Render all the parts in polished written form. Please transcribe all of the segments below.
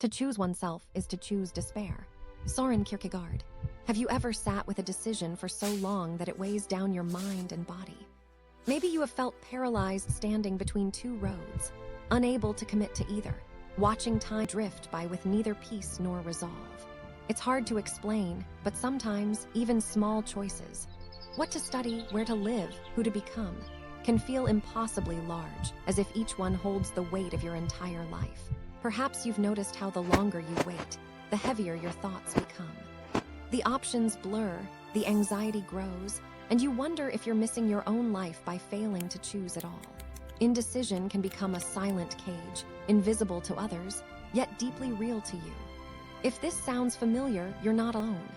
To choose oneself is to choose despair. Søren Kierkegaard. Have you ever sat with a decision for so long that it weighs down your mind and body? Maybe you have felt paralyzed standing between two roads, unable to commit to either, watching time drift by with neither peace nor resolve. It's hard to explain, but sometimes even small choices, what to study, where to live, who to become, can feel impossibly large, as if each one holds the weight of your entire life. Perhaps you've noticed how the longer you wait, the heavier your thoughts become. The options blur, the anxiety grows, and you wonder if you're missing your own life by failing to choose at all. Indecision can become a silent cage, invisible to others, yet deeply real to you. If this sounds familiar, you're not alone.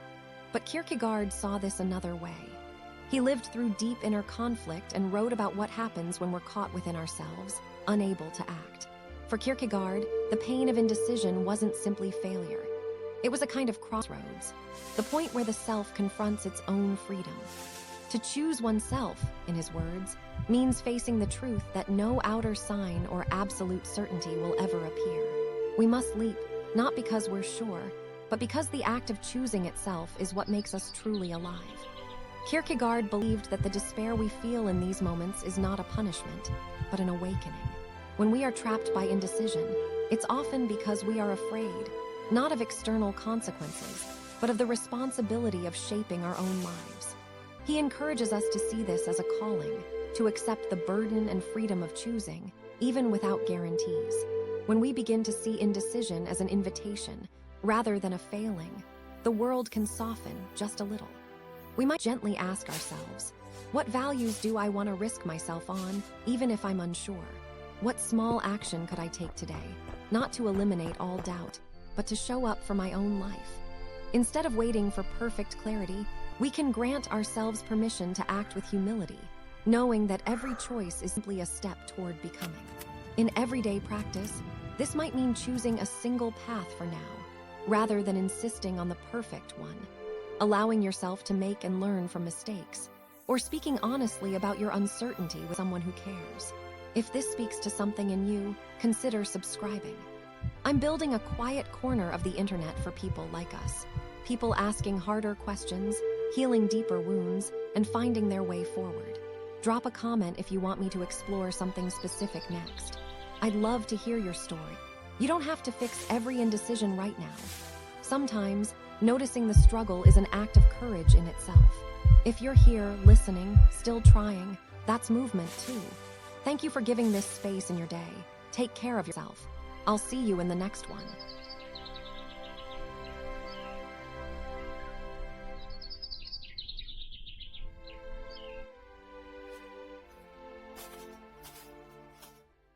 But Kierkegaard saw this another way. He lived through deep inner conflict and wrote about what happens when we're caught within ourselves, unable to act. For Kierkegaard, the pain of indecision wasn't simply failure. It was a kind of crossroads, the point where the self confronts its own freedom. To choose oneself, in his words, means facing the truth that no outer sign or absolute certainty will ever appear. We must leap, not because we're sure, but because the act of choosing itself is what makes us truly alive. Kierkegaard believed that the despair we feel in these moments is not a punishment, but an awakening. When we are trapped by indecision, it's often because we are afraid, not of external consequences, but of the responsibility of shaping our own lives. He encourages us to see this as a calling, to accept the burden and freedom of choosing, even without guarantees. When we begin to see indecision as an invitation, rather than a failing, the world can soften just a little. We might gently ask ourselves, what values do I want to risk myself on, even if I'm unsure? What small action could I take today, not to eliminate all doubt, but to show up for my own life? Instead of waiting for perfect clarity, we can grant ourselves permission to act with humility, knowing that every choice is simply a step toward becoming. In everyday practice, this might mean choosing a single path for now, rather than insisting on the perfect one, allowing yourself to make and learn from mistakes, or speaking honestly about your uncertainty with someone who cares. If this speaks to something in you, consider subscribing. I'm building a quiet corner of the internet for people like us, people asking harder questions, healing deeper wounds, and finding their way forward. Drop a comment if you want me to explore something specific next. I'd love to hear your story. You don't have to fix every indecision right now. Sometimes, noticing the struggle is an act of courage in itself. If you're here, listening, still trying, that's movement too. Thank you for giving this space in your day. Take care of yourself. I'll see you in the next one.